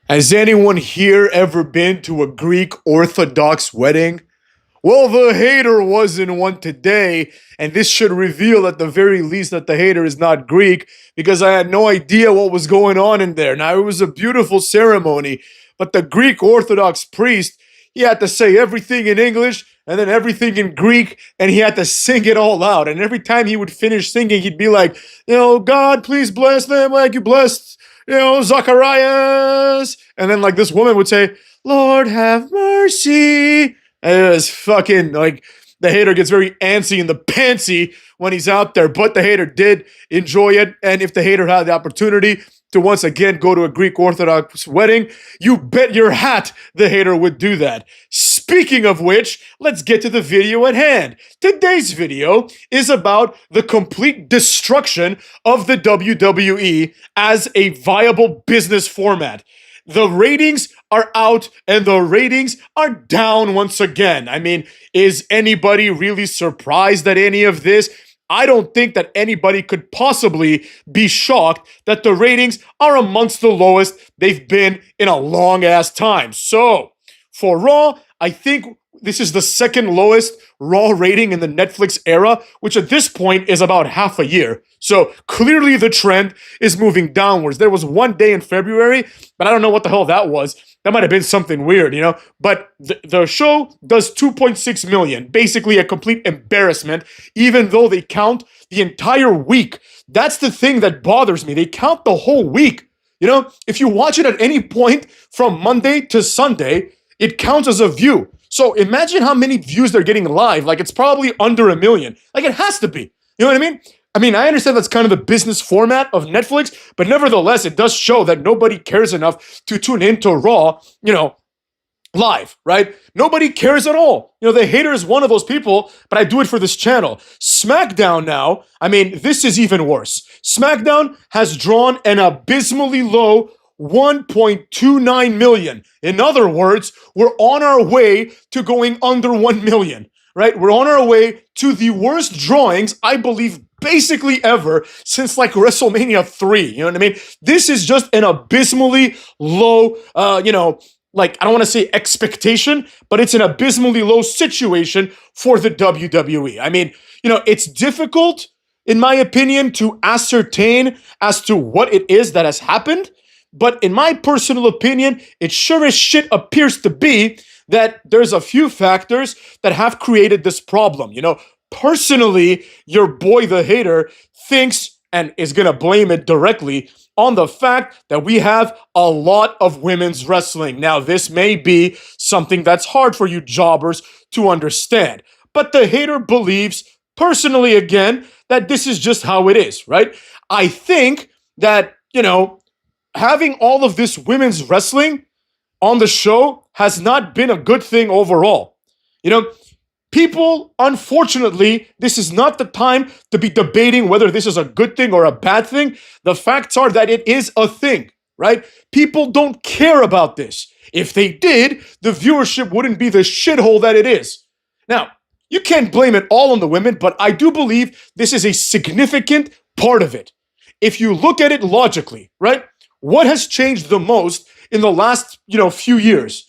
Has anyone here ever been to a Greek Orthodox wedding? Well, the hater was in one today, and this should reveal at the very least that the hater is not Greek because I had no idea what was going on in there. Now, it was a beautiful ceremony, but the Greek Orthodox priest, he had to say everything in English and then everything in Greek, and he had to sing it all out. And every time he would finish singing, he'd be like, God, please bless them like you blessed, Zacharias. And then, like, this woman would say, Lord, have mercy. And it was fucking like the hater gets very antsy in the pantsy when he's out there, but the hater did enjoy it. And if the hater had the opportunity to once again go to a Greek Orthodox wedding, you bet your hat the hater would do that. Speaking of which, let's get to the video at hand. Today's video is about the complete destruction of the WWE as a viable business format. The ratings are out and the ratings are down once again. I mean, is anybody really surprised at any of this? I don't think that anybody could possibly be shocked that the ratings are amongst the lowest they've been in a long ass time. So, for Raw, I think this is the second lowest Raw rating in the Netflix era, which at this point is about half a year. So clearly the trend is moving downwards. There was one day in February, but I don't know what the hell that was. That might have been something weird, But the show does 2.6 million, basically a complete embarrassment, even though they count the entire week. That's the thing that bothers me. They count the whole week. If you watch it at any point from Monday to Sunday, it counts as a view. So imagine how many views they're getting live. Like, it's probably under 1 million. Like, it has to be. You know what I mean? I understand that's kind of the business format of Netflix, but nevertheless, it does show that nobody cares enough to tune into Raw, live, right? Nobody cares at all. The hater is one of those people, but I do it for this channel. SmackDown now, this is even worse. SmackDown has drawn an abysmally low 1.29 million. In other words, we're on our way to going under 1 million, right? We're on our way to the worst drawings, I believe, basically ever since like WrestleMania 3. You know what I mean? This is just an abysmally low, I don't want to say expectation, but it's an abysmally low situation for the WWE. It's difficult, in my opinion, to ascertain as to what it is that has happened. But in my personal opinion, it sure as shit appears to be that there's a few factors that have created this problem. Personally, your boy, the hater, thinks and is going to blame it directly on the fact that we have a lot of women's wrestling. Now, this may be something that's hard for you jobbers to understand, but the hater believes, personally again, that this is just how it is, right? I think that, having all of this women's wrestling on the show has not been a good thing overall. People, unfortunately, this is not the time to be debating whether this is a good thing or a bad thing. The facts are that it is a thing, right? People don't care about this. If they did, the viewership wouldn't be the shithole that it is. Now, you can't blame it all on the women, but I do believe this is a significant part of it. If you look at it logically, right? What has changed the most in the last, few years?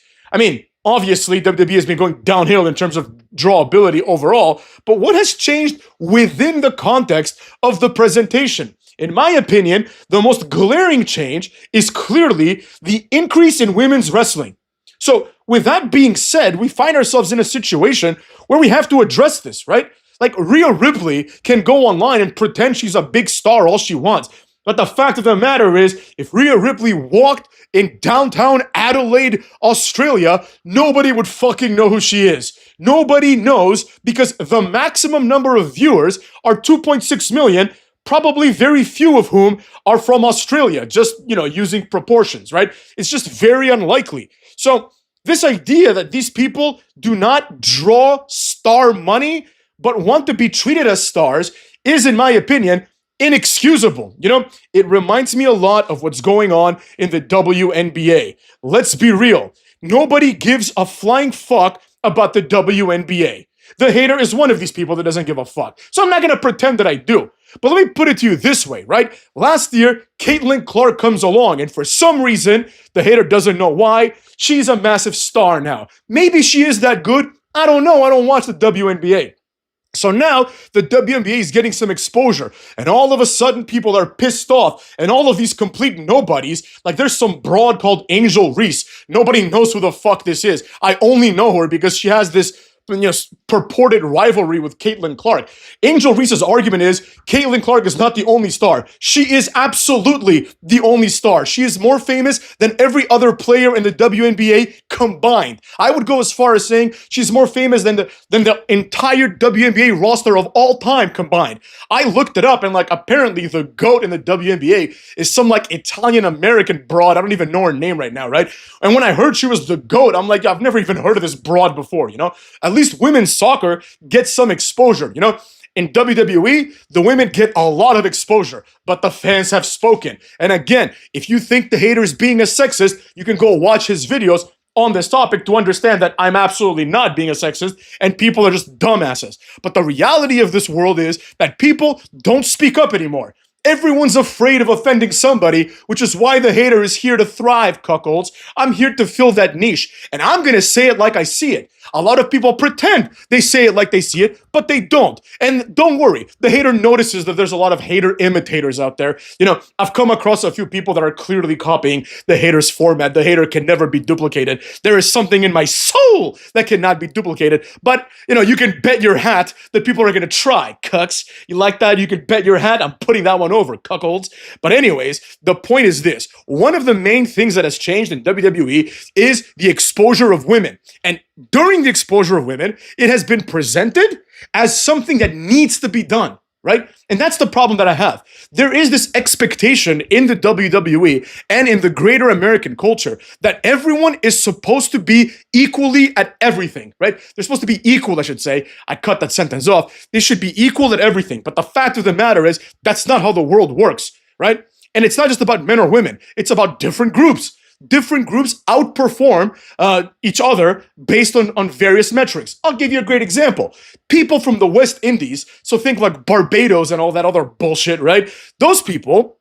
Obviously, WWE has been going downhill in terms of drawability overall, but what has changed within the context of the presentation? In my opinion, the most glaring change is clearly the increase in women's wrestling. So, with that being said, we find ourselves in a situation where we have to address this, right? Like, Rhea Ripley can go online and pretend she's a big star all she wants. But the fact of the matter is, if Rhea Ripley walked in downtown Adelaide, Australia, nobody would fucking know who she is. Nobody knows because the maximum number of viewers are 2.6 million, probably very few of whom are from Australia, just, using proportions, right? It's just very unlikely. So this idea that these people do not draw star money, but want to be treated as stars is, in my opinion, inexcusable. It reminds me a lot of what's going on in the WNBA. Let's be real. Nobody gives a flying fuck about the WNBA. The hater is one of these people that doesn't give a fuck. So I'm not going to pretend that I do. But let me put it to you this way, right? Last year, Caitlin Clark comes along, and for some reason, the hater doesn't know why, she's a massive star now. Maybe she is that good. I don't know. I don't watch the WNBA. So now the WNBA is getting some exposure, and all of a sudden people are pissed off, and all of these complete nobodies, like there's some broad called Angel Reese. Nobody knows who the fuck this is. I only know her because she has this purported rivalry with Caitlin Clark. Angel Reese's argument is Caitlin Clark is not the only star. She is absolutely the only star. She is more famous than every other player in the WNBA combined. I would go as far as saying she's more famous than the entire WNBA roster of all time combined. I looked it up, and like apparently the GOAT in the WNBA is some like Italian American broad. I don't even know her name right now, right? And when I heard she was the GOAT, I'm like, I've never even heard of this broad before, you know? At least women's soccer gets some exposure, you know? In WWE, the women get a lot of exposure, but the fans have spoken. And again, if you think the hater is being a sexist, you can go watch his videos on this topic to understand that I'm absolutely not being a sexist and people are just dumbasses. But the reality of this world is that people don't speak up anymore. Everyone's afraid of offending somebody, which is why the hater is here to thrive, cuckolds. I'm here to fill that niche, and I'm gonna say it like I see it. A lot of people pretend they say it like they see it, but they don't. And don't worry, the hater notices that there's a lot of hater imitators out there. You know, I've come across a few people that are clearly copying the hater's format. The hater can never be duplicated. There is something in my soul that cannot be duplicated. But, you know, you can bet your hat that people are going to try, cucks. You like that? You can bet your hat. I'm putting that one over, cuckolds. But anyways, the point is this. One of the main things that has changed in WWE is the exposure of women. And during the exposure of women, it has been presented as something that needs to be done, right? And that's the problem that I have. There is this expectation in the WWE and in the greater American culture that everyone is supposed to be equally at everything, right? They're supposed to be equal, I should say. I cut that sentence off. They should be equal at everything. But the fact of the matter is that's not how the world works, right? And it's not just about men or women. It's about different groups. Different groups outperform each other based on various metrics. I'll give you a great example. People from the West Indies, so think like Barbados and all that other bullshit, right? Those people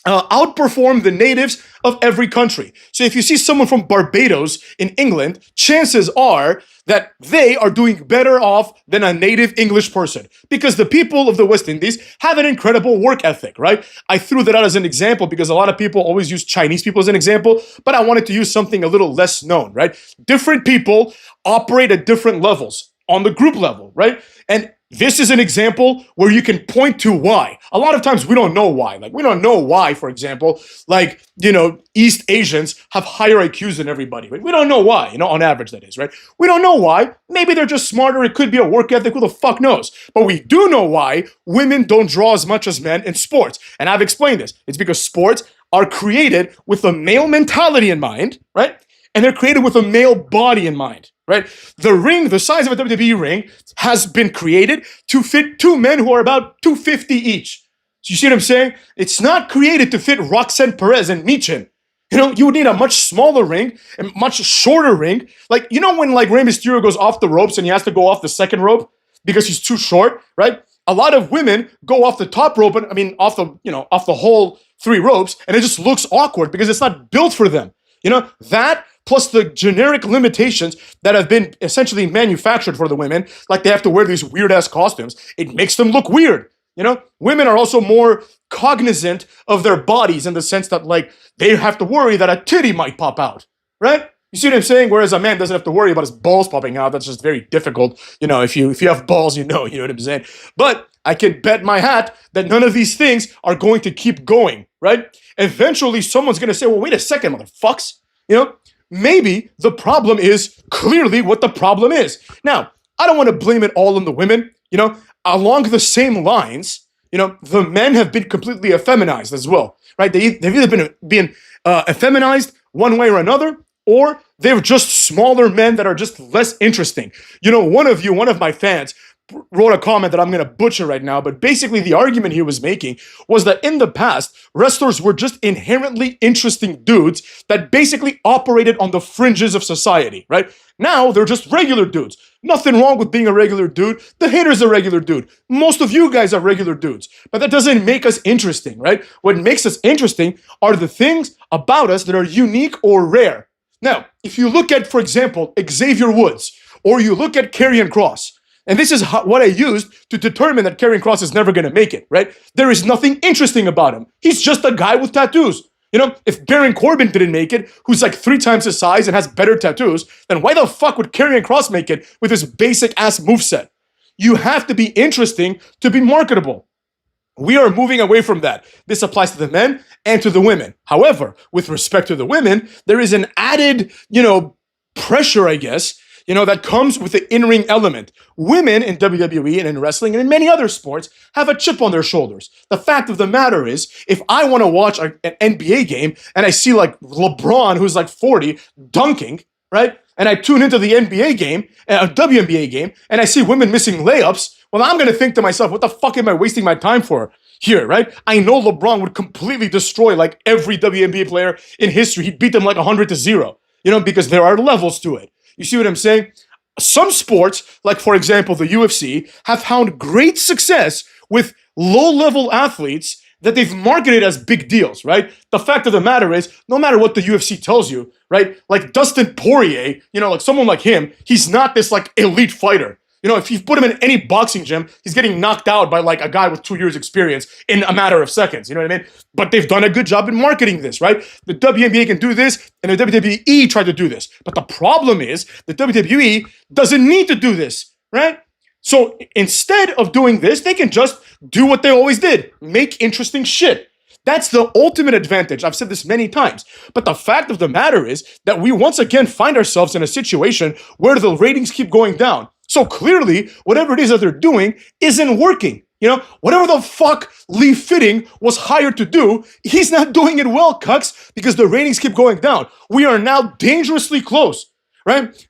outperform the natives of every country. So if you see someone from Barbados in England, chances are that they are doing better off than a native English person because the people of the West Indies have an incredible work ethic, right? I threw that out as an example because a lot of people always use Chinese people as an example, but I wanted to use something a little less known, right? Different people operate at different levels on the group level, right? And this is an example where you can point to why. A lot of times we don't know why. Like we don't know why, for example, like, you know, East Asians have higher IQs than everybody. Right? We don't know why, you know, on average that is, right? We don't know why. Maybe they're just smarter. It could be a work ethic. Who the fuck knows? But we do know why women don't draw as much as men in sports. And I've explained this. It's because sports are created with a male mentality in mind, right? And they're created with a male body in mind. Right? The ring, the size of a WWE ring, has been created to fit two men who are about 250 each. So you see what I'm saying? It's not created to fit Roxanne Perez and Michin. You know, you would need a much smaller ring and much shorter ring. Like, you know when like Rey Mysterio goes off the ropes and he has to go off the second rope because he's too short, right? A lot of women go off the top rope, and I mean off the whole 3 ropes, and it just looks awkward because it's not built for them. You know, that plus the generic limitations that have been essentially manufactured for the women, like they have to wear these weird-ass costumes, it makes them look weird, you know? Women are also more cognizant of their bodies in the sense that, like, they have to worry that a titty might pop out, right? You see what I'm saying? Whereas a man doesn't have to worry about his balls popping out. That's just very difficult. You know, if you have balls, you know what I'm saying? But I can bet my hat that none of these things are going to keep going, right? Eventually, someone's going to say, well, wait a second, motherfucks, you know? Maybe the problem is clearly what the problem is. Now, I don't want to blame it all on the women. You know, along the same lines, you know, the men have been completely effeminized as well, right? They've either been effeminized one way or another, or they're just smaller men that are just less interesting. You know, one of my fans wrote a comment that I'm going to butcher right now, but basically the argument he was making was that in the past, wrestlers were just inherently interesting dudes that basically operated on the fringes of society, right? Now they're just regular dudes. Nothing wrong with being a regular dude. The hater's a regular dude. Most of you guys are regular dudes. But that doesn't make us interesting, right? What makes us interesting are the things about us that are unique or rare. Now, if you look at, for example, Xavier Woods, or you look at Karrion Kross, and this is what I used to determine that Karrion Kross is never going to make it, right? There is nothing interesting about him. He's just a guy with tattoos. You know, if Baron Corbin didn't make it, who's like 3 times his size and has better tattoos, then why the fuck would Karrion Kross make it with his basic-ass moveset? You have to be interesting to be marketable. We are moving away from that. This applies to the men and to the women. However, with respect to the women, there is an added, pressure, I guess, that comes with the in-ring element. Women in WWE and in wrestling and in many other sports have a chip on their shoulders. The fact of the matter is, if I want to watch an NBA game and I see like LeBron, who's like 40, dunking, right? And I tune into the NBA game, a WNBA game, and I see women missing layups, well, I'm going to think to myself, what the fuck am I wasting my time for here, right? I know LeBron would completely destroy like every WNBA player in history. He'd beat them like 100-0, because there are levels to it. You see what I'm saying? Some sports, like for example, the UFC, have found great success with low-level athletes that they've marketed as big deals, right? The fact of the matter is, no matter what the UFC tells you, right? Like Dustin Poirier, like someone like him, he's not this like elite fighter. If you put him in any boxing gym, he's getting knocked out by like a guy with 2 years experience in a matter of seconds. You know what I mean? But they've done a good job in marketing this, right? The WNBA can do this, and the WWE tried to do this. But the problem is the WWE doesn't need to do this, right? So instead of doing this, they can just do what they always did, make interesting shit. That's the ultimate advantage. I've said this many times. But the fact of the matter is that we once again find ourselves in a situation where the ratings keep going down. So clearly, whatever it is that they're doing isn't working. Whatever the fuck Lee Fitting was hired to do, he's not doing it well, cucks, because the ratings keep going down. We are now dangerously close, right?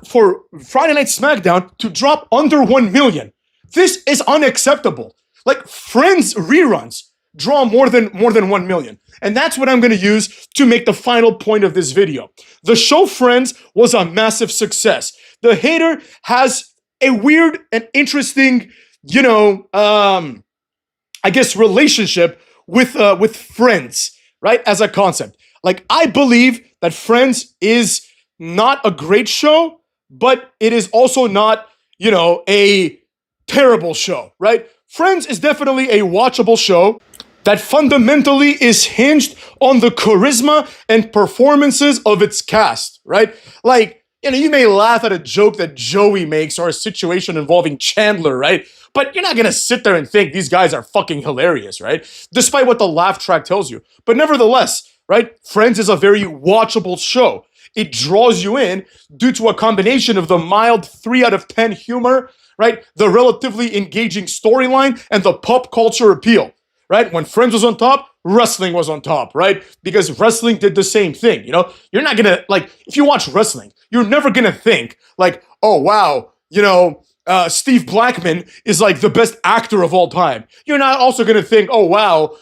For Friday Night SmackDown to drop under 1 million. This is unacceptable. Like Friends reruns draw more than 1 million. And that's what I'm going to use to make the final point of this video. The show Friends was a massive success. The hater has a weird and interesting, I guess relationship with Friends, right? As a concept. Like, I believe that Friends is not a great show, but it is also not, a terrible show, right? Friends is definitely a watchable show that fundamentally is hinged on the charisma and performances of its cast, right? Like, you may laugh at a joke that Joey makes or a situation involving Chandler, right? But you're not going to sit there and think these guys are fucking hilarious, right? Despite what the laugh track tells you. But nevertheless, right? Friends is a very watchable show. It draws you in due to a combination of the mild 3 out of 10 humor, right? The relatively engaging storyline and the pop culture appeal, right? When Friends was on top, wrestling was on top, right? Because wrestling did the same thing, You're not gonna, if you watch wrestling, you're never gonna think, oh, wow, Steve Blackman is, the best actor of all time. You're not also gonna think, oh, wow,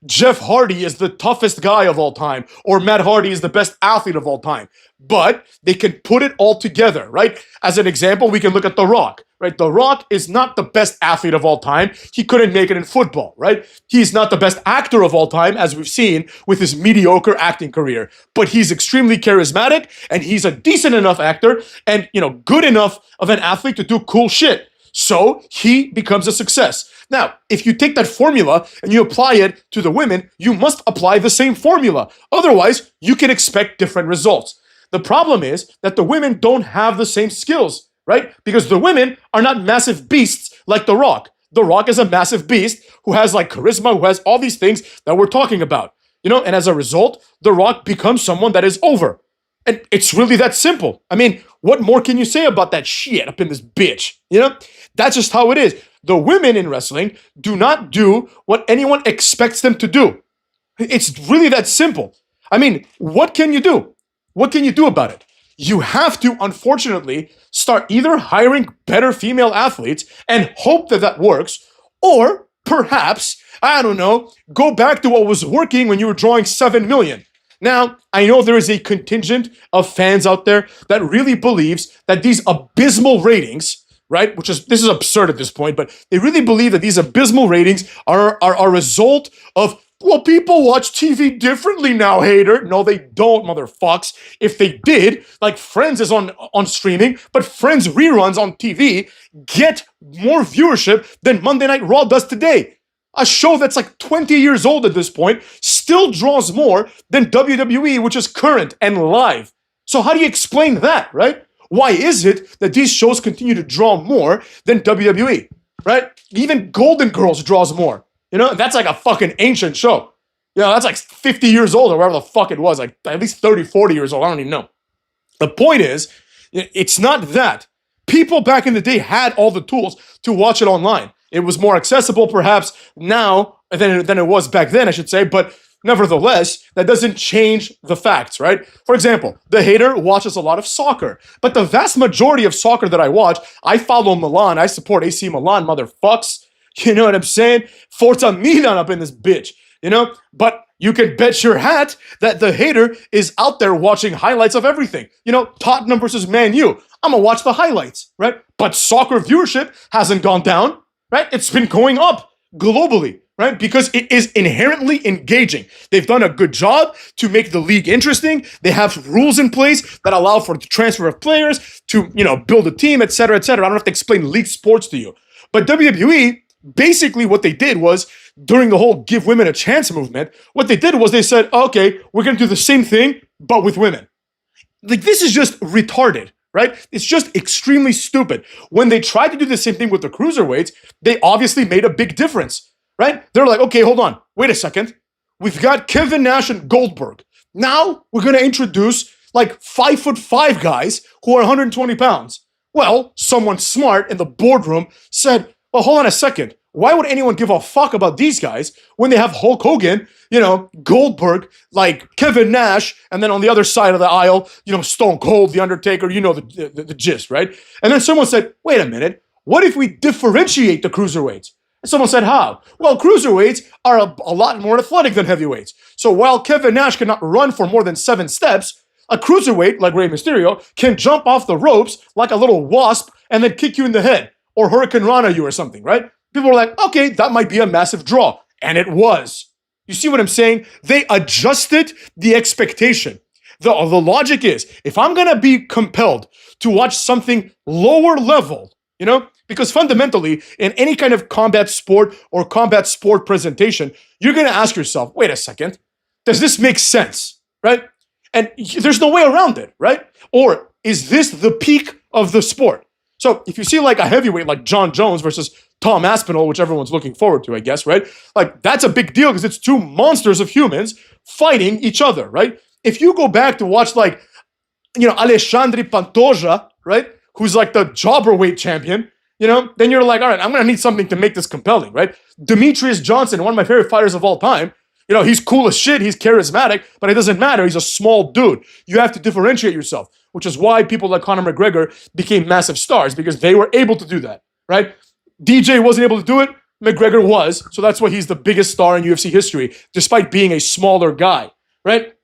Jeff Hardy is the toughest guy of all time, or Matt Hardy is the best athlete of all time. But they can put it all together, right? As an example, we can look at The Rock, right? The Rock is not the best athlete of all time. He couldn't make it in football, right? He's not the best actor of all time, as we've seen with his mediocre acting career. But he's extremely charismatic, and he's a decent enough actor and, good enough of an athlete to do cool shit. So he becomes a success. Now, if you take that formula and you apply it to the women, you must apply the same formula. Otherwise, you can expect different results. The problem is that the women don't have the same skills, right? Because the women are not massive beasts like The Rock. The Rock is a massive beast who has charisma, who has all these things that we're talking about, and as a result, The Rock becomes someone that is over. And it's really that simple. I mean, what more can you say about that shit up in this bitch? That's just how it is. The women in wrestling do not do what anyone expects them to do. It's really that simple. I mean, what can you do? What can you do about it? You have to, unfortunately, start either hiring better female athletes and hope that that works, or perhaps, I don't know, go back to what was working when you were drawing 7 million. Now, I know there is a contingent of fans out there that really believes that these abysmal ratings, right, this is absurd at this point, but they really believe that these abysmal ratings are a result of, well, people watch TV differently now, hater. No, they don't, motherfucks. If they did, like Friends is on streaming, but Friends reruns on TV get more viewership than Monday Night Raw does today. A show that's like 20 years old at this point still draws more than WWE, which is current and live. So how do you explain that, right? Why is it that these shows continue to draw more than WWE, right? Even Golden Girls draws more. You know, that's like a fucking ancient show. You know, that's like 50 years old or whatever the fuck it was, like at least 30, 40 years old. I don't even know. The point is, it's not that. People back in the day had all the tools to watch it online. It was more accessible perhaps now than it was back then, I should say, but nevertheless, that doesn't change the facts, right? For example, the hater watches a lot of soccer, but the vast majority of soccer that I watch, I follow Milan, I support AC Milan, motherfucks. You know what I'm saying? Forza Milan up in this bitch, you know? But you can bet your hat that the hater is out there watching highlights of everything. You know, Tottenham versus Man U. I'm gonna watch the highlights, right? But soccer viewership hasn't gone down, right? It's been going up globally, right? Because it is inherently engaging. They've done a good job to make the league interesting. They have rules in place that allow for the transfer of players to, you know, build a team, et cetera, et cetera. I don't have to explain league sports to you. But WWE, basically what they did was, during the whole give women a chance movement, what they did was they said, okay, we're going to do the same thing, but with women. Like, this is just retarded, right? It's just extremely stupid. When they tried to do the same thing with the cruiserweights, they obviously made a big difference, right? They're like, okay, hold on, wait a second. We've got Kevin Nash and Goldberg. Now we're going to introduce like 5'5" guys who are 120 pounds. Well, someone smart in the boardroom said, well, hold on a second. Why would anyone give a fuck about these guys when they have Hulk Hogan, you know, Goldberg, like Kevin Nash, and then on the other side of the aisle, you know, Stone Cold, The Undertaker, you know the gist, right? And then someone said, wait a minute, what if we differentiate the cruiserweights? And someone said, how? Well, cruiserweights are a lot more athletic than heavyweights. So while Kevin Nash cannot run for more than 7 steps, a cruiserweight, like Rey Mysterio, can jump off the ropes like a little wasp and then kick you in the head or Hurricane Rana you or something, right? People were like, okay, that might be a massive draw. And it was. You see what I'm saying? They adjusted the expectation. The logic is, if I'm going to be compelled to watch something lower level, you know, because fundamentally, in any kind of combat sport or combat sport presentation, you're going to ask yourself, wait a second, does this make sense, right? And there's no way around it, right? Or is this the peak of the sport? So if you see like a heavyweight like John Jones versus Tom Aspinall, which everyone's looking forward to, I guess, right? Like, that's a big deal because it's two monsters of humans fighting each other, right? If you go back to watch like, you know, Alexandre Pantoja, right? Who's like the jobberweight champion, you know, then you're like, all right, I'm going to need something to make this compelling, right? Demetrius Johnson, one of my favorite fighters of all time, you know, he's cool as shit, he's charismatic, but it doesn't matter, he's a small dude. You have to differentiate yourself, which is why people like Conor McGregor became massive stars, because they were able to do that, right? DJ wasn't able to do it, McGregor was, so that's why he's the biggest star in UFC history, despite being a smaller guy, right?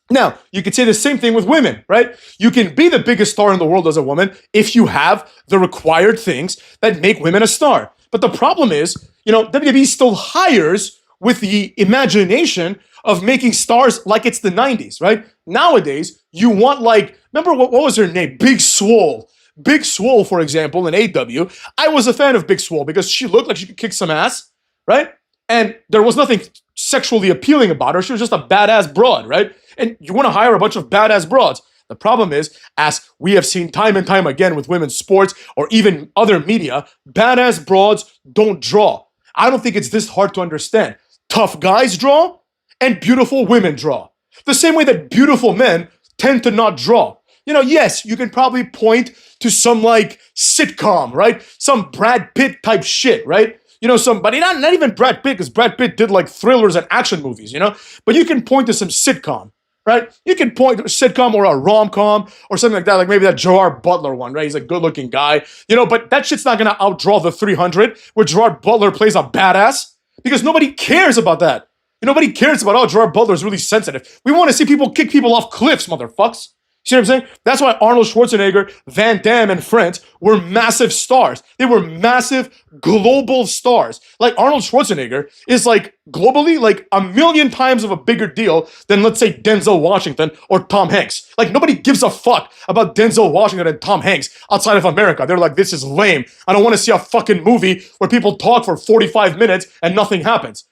Now, you could say the same thing with women, right? You can be the biggest star in the world as a woman if you have the required things that make women a star. But the problem is, you know, WWE still hires with the imagination of making stars like it's the 90s, right? Nowadays, you want like, remember what was her name? Big Swole. Big Swole, for example, in AEW. I was a fan of Big Swole because she looked like she could kick some ass, right? And there was nothing sexually appealing about her. She was just a badass broad, right? And you want to hire a bunch of badass broads. The problem is, as we have seen time and time again with women's sports or even other media, badass broads don't draw. I don't think it's this hard to understand. Tough guys draw and beautiful women draw. The same way that beautiful men tend to not draw. You know, yes, you can probably point to some like sitcom, right? Some Brad Pitt type shit, right? You know, somebody, not even Brad Pitt, because Brad Pitt did like thrillers and action movies, you know? But you can point to some sitcom, right? You can point to a sitcom or a rom-com or something like that, like maybe that Gerard Butler one, right? He's a good-looking guy, you know, but that shit's not going to outdraw the 300 where Gerard Butler plays a badass because nobody cares about that. Nobody cares about, oh, Gerard Butler is really sensitive. We want to see people kick people off cliffs, motherfucks. See what I'm saying? That's why Arnold Schwarzenegger, Van Damme, and friends were massive stars. They were massive global stars. Like Arnold Schwarzenegger is like globally like a million times of a bigger deal than, let's say, Denzel Washington or Tom Hanks. Like nobody gives a fuck about Denzel Washington and Tom Hanks outside of America. They're like, this is lame. I don't want to see a fucking movie where people talk for 45 minutes and nothing happens.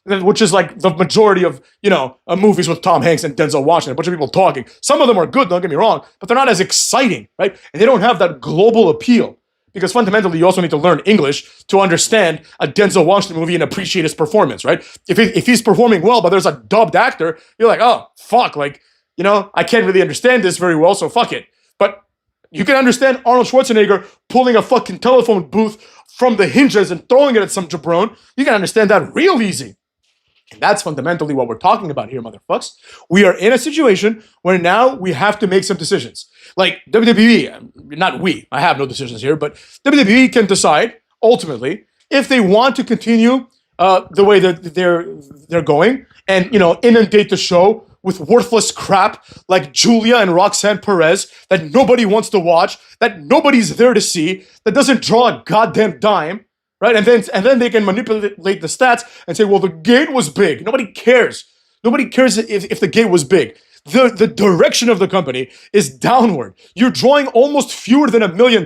Which is like the majority of, movies with Tom Hanks and Denzel Washington, a bunch of people talking. Some of them are good, don't get me wrong, but they're not as exciting, right? And they don't have that global appeal because fundamentally you also need to learn English to understand a Denzel Washington movie and appreciate his performance, right? If he's performing well, but there's a dubbed actor, you're like, oh, fuck, like, I can't really understand this very well, so fuck it. But you can understand Arnold Schwarzenegger pulling a fucking telephone booth from the hinges and throwing it at some jabron. You can understand that real easy. And that's fundamentally what we're talking about here, motherfucks. We are in a situation where now we have to make some decisions. Like WWE, not we, I have no decisions here, but WWE can decide, ultimately, if they want to continue the way that they're going and, inundate the show with worthless crap like Julia and Roxanne Perez that nobody wants to watch, that nobody's there to see, that doesn't draw a goddamn dime, right? And then they can manipulate the stats and say, well, the gate was big. Nobody cares. Nobody cares if the gate was big. The direction of the company is downward. You're drawing almost fewer than $1 million.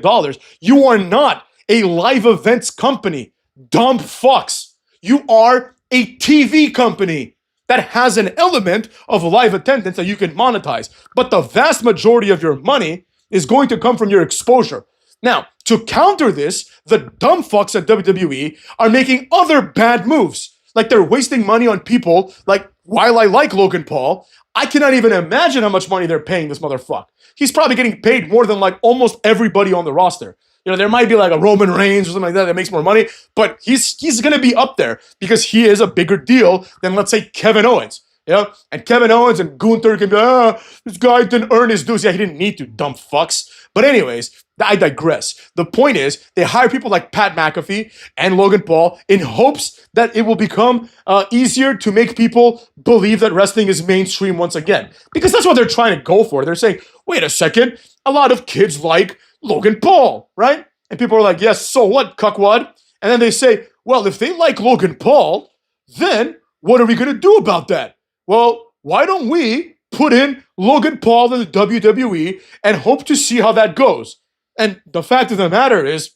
You are not a live events company. Dumb fucks. You are a TV company that has an element of live attendance that you can monetize. But the vast majority of your money is going to come from your exposure. Now, to counter this, the dumb fucks at WWE are making other bad moves. Like they're wasting money on people. Like, while I like Logan Paul, I cannot even imagine how much money they're paying this motherfucker. He's probably getting paid more than like almost everybody on the roster. There might be like a Roman Reigns or something like that makes more money, but he's going to be up there because he is a bigger deal than, let's say, Kevin Owens. And Kevin Owens and Gunther can be, this guy didn't earn his dues. Yeah, he didn't need to, dumb fucks. But anyways, I digress. The point is, they hire people like Pat McAfee and Logan Paul in hopes that it will become easier to make people believe that wrestling is mainstream once again. Because that's what they're trying to go for. They're saying, wait a second, a lot of kids like Logan Paul, right? And people are like, yes, so what, cuckwad? And then they say, well, if they like Logan Paul, then what are we going to do about that? Well, why don't we put in Logan Paul in the WWE and hope to see how that goes? And the fact of the matter is,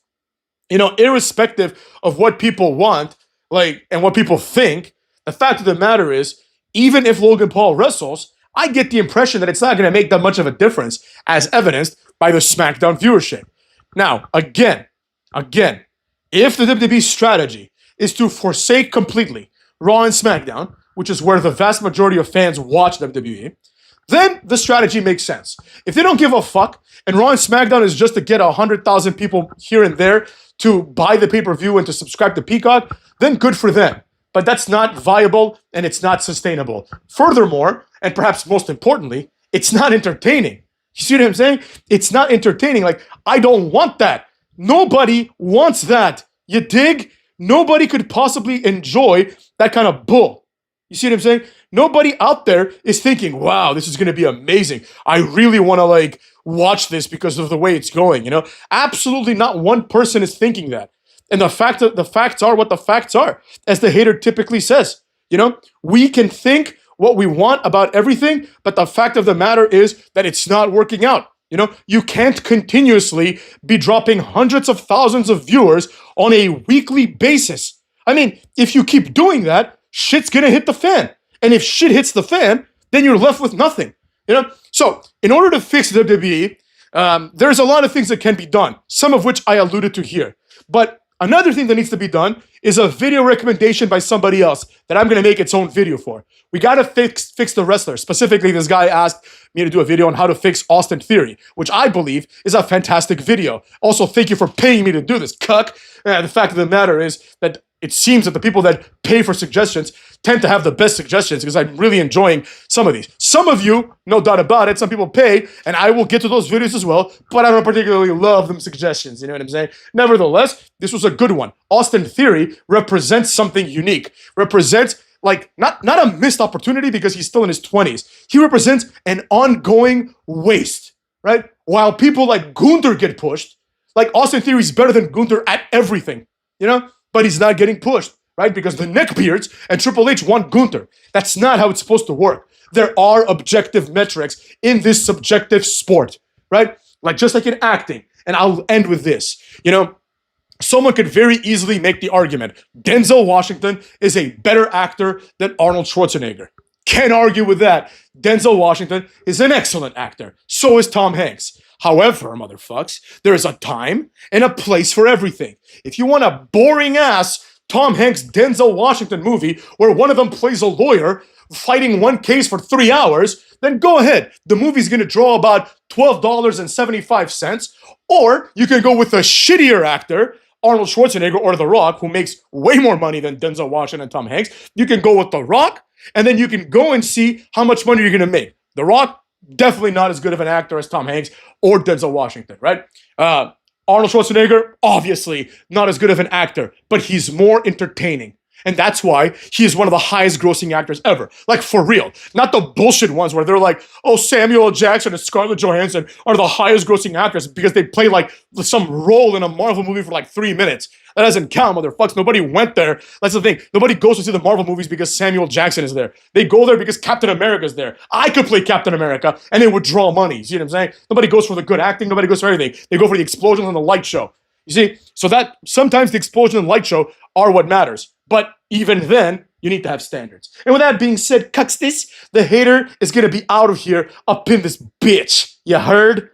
irrespective of what people want, and what people think, the fact of the matter is, even if Logan Paul wrestles, I get the impression that it's not going to make that much of a difference, as evidenced by the SmackDown viewership. Now, again, if the WWE strategy is to forsake completely Raw and SmackDown, which is where the vast majority of fans watch WWE, then the strategy makes sense. If they don't give a fuck, and Raw and SmackDown is just to get 100,000 people here and there to buy the pay-per-view and to subscribe to Peacock, then good for them. But that's not viable and it's not sustainable. Furthermore, and perhaps most importantly, it's not entertaining. You see what I'm saying? It's not entertaining. Like, I don't want that. Nobody wants that. You dig? Nobody could possibly enjoy that kind of bull. You see what I'm saying? Nobody out there is thinking, wow, this is going to be amazing. I really want to watch this because of the way it's going, Absolutely not one person is thinking that. And the facts are what the facts are, as the hater typically says. We can think what we want about everything, but the fact of the matter is that it's not working out. You can't continuously be dropping hundreds of thousands of viewers on a weekly basis. I mean, if you keep doing that, shit's gonna hit the fan. And if shit hits the fan, then you're left with nothing. So in order to fix WWE, there's a lot of things that can be done, some of which I alluded to here. But another thing that needs to be done is a video recommendation by somebody else that I'm going to make its own video for. We got to fix the wrestler. Specifically, this guy asked me to do a video on how to fix Austin Theory, which I believe is a fantastic video. Also, thank you for paying me to do this, cuck. The fact of the matter is that it seems that the people that pay for suggestions tend to have the best suggestions because I'm really enjoying some of these. Some of you, no doubt about it, some people pay, and I will get to those videos as well, but I don't particularly love them suggestions, you know what I'm saying? Nevertheless, this was a good one. Austin Theory represents something unique, represents like not a missed opportunity because he's still in his 20s. He represents an ongoing waste, right? While people like Gunther get pushed, like Austin Theory is better than Gunther at everything, you know? But he's not getting pushed, right? Because the neckbeards and Triple H want Gunther. That's not how it's supposed to work. There are objective metrics in this subjective sport, right? Like just like in acting. And I'll end with this. You know, someone could very easily make the argument Denzel Washington is a better actor than Arnold Schwarzenegger. Can't argue with that. Denzel Washington is an excellent actor. So is Tom Hanks. However, motherfucks, there is a time and a place for everything. If you want a boring ass Tom Hanks Denzel Washington movie where one of them plays a lawyer fighting one case for 3 hours, then go ahead. The movie's going to draw about $12.75. Or you can go with a shittier actor, Arnold Schwarzenegger or The Rock, who makes way more money than Denzel Washington and Tom Hanks. You can go with The Rock, and then you can go and see how much money you're going to make. The Rock, definitely not as good of an actor as Tom Hanks or Denzel Washington, right? Arnold Schwarzenegger, obviously not as good of an actor, but he's more entertaining. And that's why he is one of the highest grossing actors ever. Like, for real. Not the bullshit ones where they're like, oh, Samuel L. Jackson and Scarlett Johansson are the highest grossing actors because they play like some role in a Marvel movie for like 3 minutes. That doesn't count, motherfuckers. Nobody went there. That's the thing. Nobody goes to see the Marvel movies because Samuel Jackson is there. They go there because Captain America is there. I could play Captain America and it would draw money. You see what I'm saying? Nobody goes for the good acting. Nobody goes for everything. They go for the explosions and the light show. You see? So that sometimes the explosion and light show are what matters. But even then, you need to have standards. And with that being said, cucks this, the hater is going to be out of here up in this bitch. You heard?